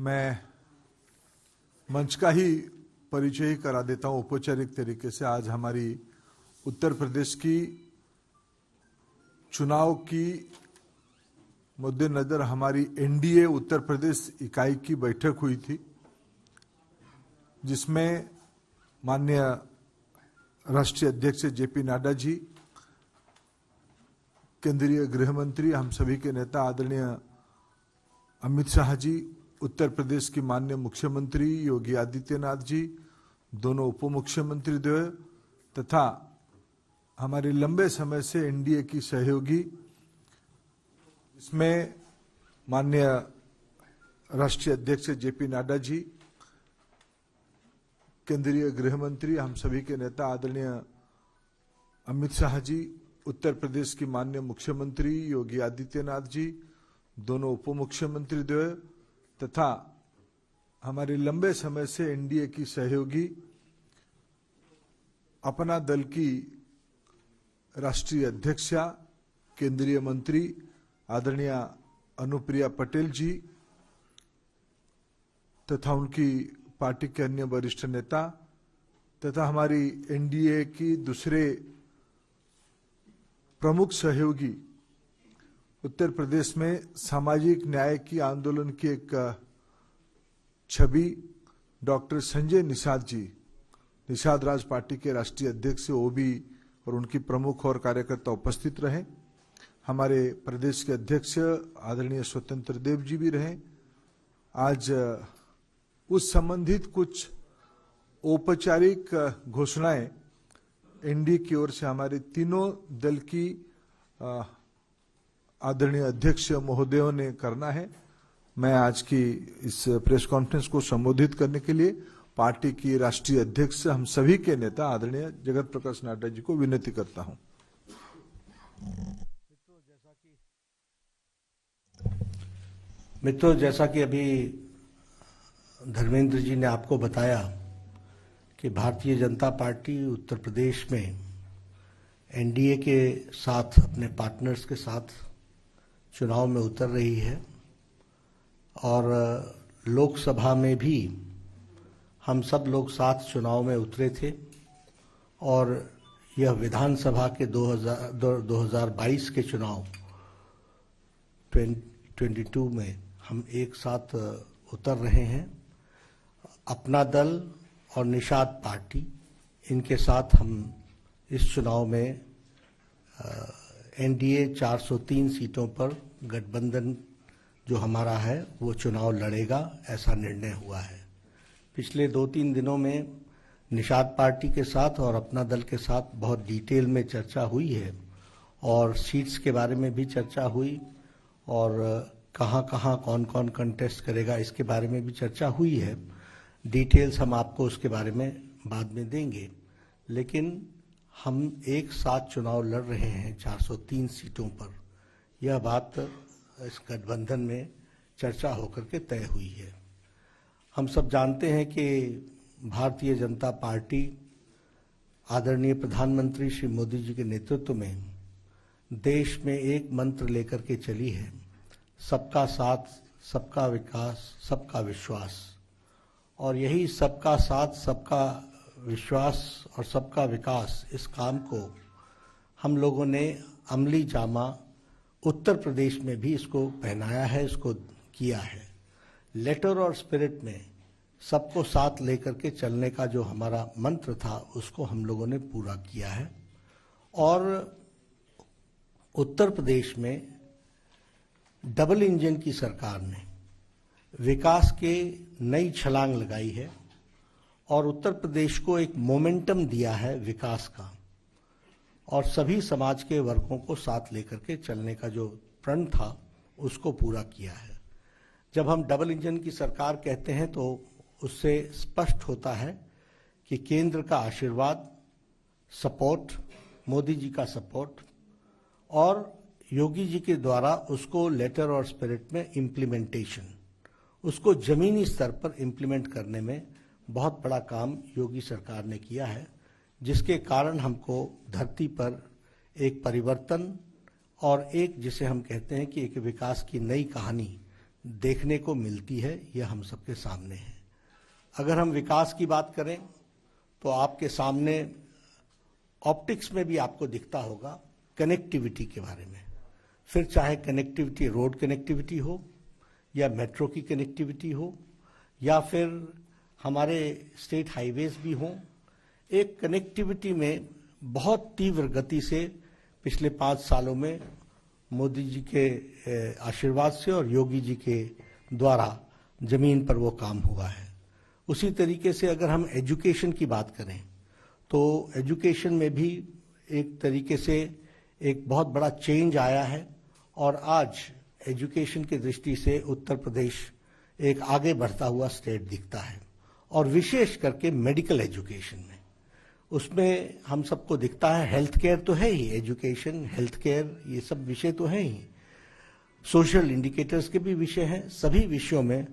मैं मंच का ही परिचय ही करा देता हूं औपचारिक तरीके से। आज हमारी उत्तर प्रदेश की चुनाव की मद्देनजर हमारी एनडीए उत्तर प्रदेश इकाई की बैठक हुई थी, जिसमें माननीय राष्ट्रीय अध्यक्ष जेपी नड्डा जी, केंद्रीय गृह मंत्री, हम सभी के नेता आदरणीय अमित शाह जी, उत्तर प्रदेश की माननीय मुख्यमंत्री योगी आदित्यनाथ जी, दोनों उप मुख्यमंत्री द्वय तथा हमारे लंबे समय से एनडीए की सहयोगी, इसमें माननीय राष्ट्रीय अध्यक्ष जेपी नड्डा जी, केंद्रीय गृह मंत्री, हम सभी के नेता आदरणीय अमित शाह जी, उत्तर प्रदेश की माननीय मुख्यमंत्री योगी आदित्यनाथ जी, दोनों उप मुख्यमंत्री द्वय तथा हमारे लंबे समय से एनडीए की सहयोगी, अपना दल की राष्ट्रीय अध्यक्षा, केंद्रीय मंत्री आदरणीय अनुप्रिया पटेल जी तथा उनकी पार्टी के अन्य वरिष्ठ नेता तथा हमारी एनडीए की दूसरे प्रमुख सहयोगी, उत्तर प्रदेश में सामाजिक न्याय की आंदोलन की एक छवि डॉक्टर संजय निषाद जी, निषाद राज पार्टी के राष्ट्रीय अध्यक्ष, वो भी और उनकी प्रमुख और कार्यकर्ता उपस्थित रहे। हमारे प्रदेश के अध्यक्ष आदरणीय स्वतंत्र देव जी भी रहे। आज उस संबंधित कुछ औपचारिक घोषणाएं एनडीए की ओर से हमारे तीनों दल की आदरणीय अध्यक्ष महोदयों ने करना है। मैं आज की इस प्रेस कॉन्फ्रेंस को संबोधित करने के लिए पार्टी की राष्ट्रीय अध्यक्ष, हम सभी के नेता आदरणीय जगत प्रकाश नड्डा जी को विनती करता हूं। मित्रों, जैसा कि अभी धर्मेंद्र जी ने आपको बताया कि भारतीय जनता पार्टी उत्तर प्रदेश में एनडीए के साथ, अपने पार्टनर्स के साथ चुनाव में उतर रही है और लोकसभा में भी हम सब लोग साथ चुनाव में उतरे थे और यह विधानसभा के 2022 के चुनाव 2022 में हम एक साथ उतर रहे हैं। अपना दल और निषाद पार्टी, इनके साथ हम इस चुनाव में एनडीए 403 सीटों पर गठबंधन जो हमारा है वो चुनाव लड़ेगा, ऐसा निर्णय हुआ है। पिछले 2-3 दिनों में निषाद पार्टी के साथ और अपना दल के साथ बहुत डिटेल में चर्चा हुई है और सीट्स के बारे में भी चर्चा हुई और कहाँ कहाँ कौन कौन कंटेस्ट करेगा इसके बारे में भी चर्चा हुई है। डिटेल्स हम आपको उसके बारे में बाद में देंगे, लेकिन हम एक साथ चुनाव लड़ रहे हैं 403 सीटों पर। यह बात इस गठबंधन में चर्चा होकर के तय हुई है। हम सब जानते हैं कि भारतीय जनता पार्टी आदरणीय प्रधानमंत्री श्री मोदी जी के नेतृत्व में देश में एक मंत्र लेकर के चली है, सबका साथ, सबका विकास, सबका विश्वास। और यही सबका साथ, सबका विश्वास और सबका विकास, इस काम को हम लोगों ने अमली जामा उत्तर प्रदेश में भी इसको पहनाया है, इसको किया है। लेटर और स्पिरिट में सबको साथ लेकर के चलने का जो हमारा मंत्र था उसको हम लोगों ने पूरा किया है और उत्तर प्रदेश में डबल इंजन की सरकार ने विकास के नई छलांग लगाई है और उत्तर प्रदेश को एक मोमेंटम दिया है विकास का और सभी समाज के वर्गों को साथ लेकर के चलने का जो प्रण था उसको पूरा किया है। जब हम डबल इंजन की सरकार कहते हैं तो उससे स्पष्ट होता है कि केंद्र का आशीर्वाद, सपोर्ट, मोदी जी का सपोर्ट और योगी जी के द्वारा उसको लेटर और स्पिरिट में इम्प्लीमेंटेशन, उसको जमीनी स्तर पर इम्प्लीमेंट करने में बहुत बड़ा काम योगी सरकार ने किया है, जिसके कारण हमको धरती पर एक परिवर्तन और एक, जिसे हम कहते हैं कि एक विकास की नई कहानी देखने को मिलती है, यह हम सबके सामने है। अगर हम विकास की बात करें तो आपके सामने ऑप्टिक्स में भी आपको दिखता होगा कनेक्टिविटी के बारे में। फिर चाहे कनेक्टिविटी रोड कनेक्टिविटी हो या मेट्रो की कनेक्टिविटी हो या फिर हमारे स्टेट हाईवेज भी हों, एक कनेक्टिविटी में बहुत तीव्र गति से पिछले 5 सालों में मोदी जी के आशीर्वाद से और योगी जी के द्वारा जमीन पर वो काम हुआ है। उसी तरीके से अगर हम एजुकेशन की बात करें तो एजुकेशन में भी एक तरीके से एक बहुत बड़ा चेंज आया है और आज एजुकेशन की दृष्टि से उत्तर प्रदेश एक आगे बढ़ता हुआ स्टेट दिखता है। और विशेष करके मेडिकल एजुकेशन में, उसमें हम सबको दिखता है, हेल्थ केयर तो है ही, एजुकेशन, हेल्थ केयर, ये सब विषय तो हैं ही, सोशल इंडिकेटर्स के भी विषय हैं। सभी विषयों में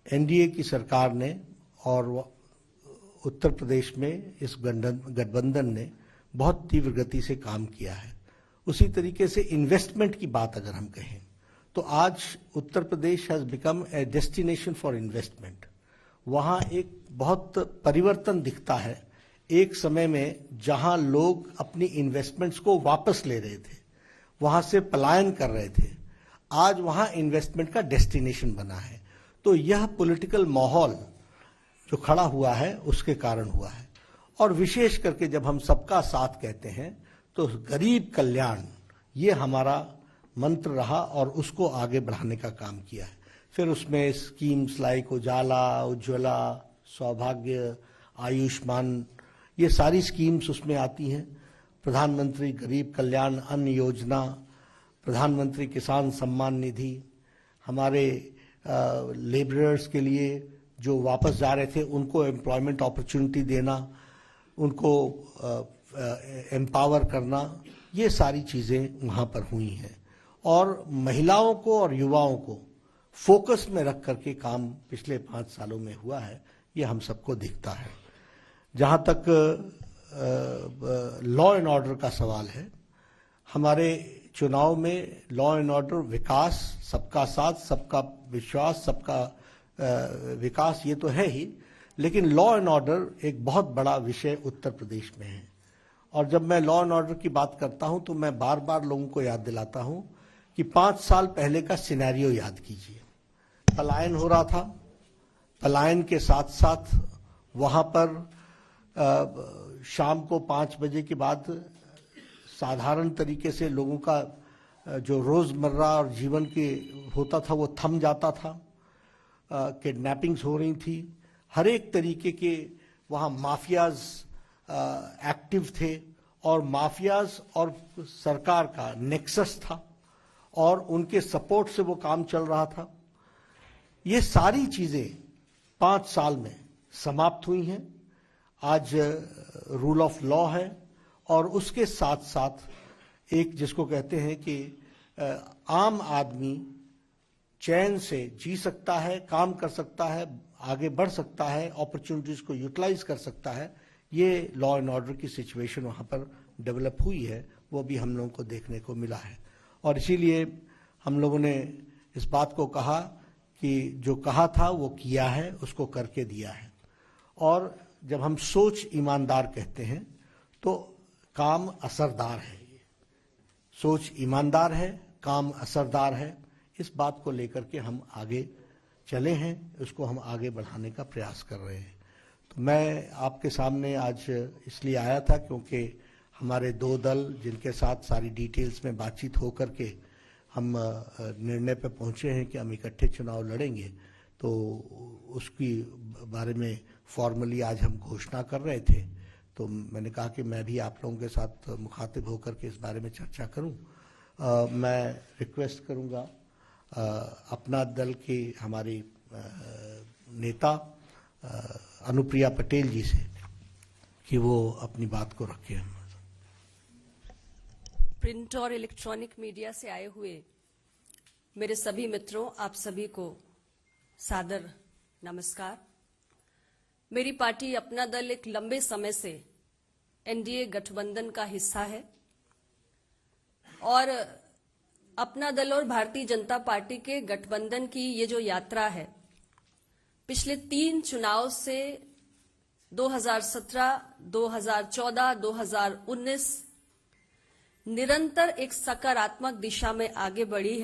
एनडीए की सरकार ने और उत्तर प्रदेश में इस गठबंधन ने बहुत तीव्र गति से काम किया है। उसी तरीके से इन्वेस्टमेंट की बात अगर हम कहें तो आज Uttar Pradesh has become a destination for investment. वहाँ एक बहुत परिवर्तन दिखता है। एक समय में जहाँ लोग अपनी इन्वेस्टमेंट्स को वापस ले रहे थे, वहाँ से पलायन कर रहे थे, आज वहाँ इन्वेस्टमेंट का डेस्टिनेशन बना है। तो यह पॉलिटिकल माहौल जो खड़ा हुआ है उसके कारण हुआ है। और विशेष करके जब हम सबका साथ कहते हैं तो गरीब कल्याण ये हमारा मंत्र रहा और उसको आगे बढ़ाने का काम किया है। फिर उसमें स्कीम्स लाइक उजाला, उज्ज्वला, सौभाग्य, आयुष्मान, ये सारी स्कीम्स उसमें आती हैं। प्रधानमंत्री गरीब कल्याण अन्न योजना, प्रधानमंत्री किसान सम्मान निधि, हमारे लेबरर्स के लिए जो वापस जा रहे थे उनको एम्प्लॉयमेंट अपॉर्चुनिटी देना, उनको एम्पावर करना, ये सारी चीज़ें वहाँ पर हुई हैं। और महिलाओं को और युवाओं को फोकस में रख करके काम पिछले 5 सालों में हुआ है, ये हम सबको दिखता है। जहाँ तक लॉ एंड ऑर्डर का सवाल है, हमारे चुनाव में लॉ एंड ऑर्डर, विकास, सबका साथ, सबका विश्वास, सबका विकास, ये तो है ही, लेकिन लॉ एंड ऑर्डर एक बहुत बड़ा विषय उत्तर प्रदेश में है। और जब मैं लॉ एंड ऑर्डर की बात करता हूं तो मैं बार बार लोगों को याद दिलाता हूं कि 5 साल पहले का सिनेरियो याद कीजिए। पलायन हो रहा था, पलायन के साथ साथ वहां पर शाम को 5 बजे के बाद साधारण तरीके से लोगों का जो रोजमर्रा और जीवन के होता था वो थम जाता था। किडनैपिंग्स हो रही थी, हर एक तरीके के वहाँ माफियाज एक्टिव थे और माफियाज और सरकार का नेक्सस था और उनके सपोर्ट से वो काम चल रहा था। ये सारी चीज़ें 5 साल में समाप्त हुई हैं। आज रूल ऑफ लॉ है और उसके साथ साथ एक जिसको कहते हैं कि आम आदमी चैन से जी सकता है, काम कर सकता है, आगे बढ़ सकता है, अपॉर्चुनिटीज को यूटिलाइज कर सकता है। ये लॉ एंड ऑर्डर की सिचुएशन वहाँ पर डेवलप हुई है, वो भी हम लोगों को देखने को मिला है। और इसीलिए हम लोगों ने इस बात को कहा कि जो कहा था वो किया है, उसको करके दिया है। और जब हम सोच ईमानदार कहते हैं तो काम असरदार है। सोच ईमानदार है, काम असरदार है। इस बात को लेकर के हम आगे चले हैं, उसको हम आगे बढ़ाने का प्रयास कर रहे हैं। तो मैं आपके सामने आज इसलिए आया था क्योंकि हमारे 2 दल जिनके साथ सारी डिटेल्स में बातचीत हो करके हम निर्णय पर पहुंचे हैं कि हम इकट्ठे चुनाव लड़ेंगे, तो उसकी बारे में फॉर्मली आज हम घोषणा कर रहे थे। तो मैंने कहा कि मैं भी आप लोगों के साथ मुखातिब होकर के इस बारे में चर्चा करूं। मैं रिक्वेस्ट करूंगा अपना दल की हमारी नेता अनुप्रिया पटेल जी से कि वो अपनी बात को रखें। प्रिंट और इलेक्ट्रॉनिक मीडिया से आए हुए मेरे सभी मित्रों, आप सभी को सादर नमस्कार। मेरी पार्टी अपना दल एक लंबे समय से एनडीए गठबंधन का हिस्सा है और अपना दल और भारतीय जनता पार्टी के गठबंधन की ये जो यात्रा है, पिछले 3 चुनाव से 2017, 2014, 2019 निरंतर एक सकारात्मक दिशा में आगे बढ़ी है।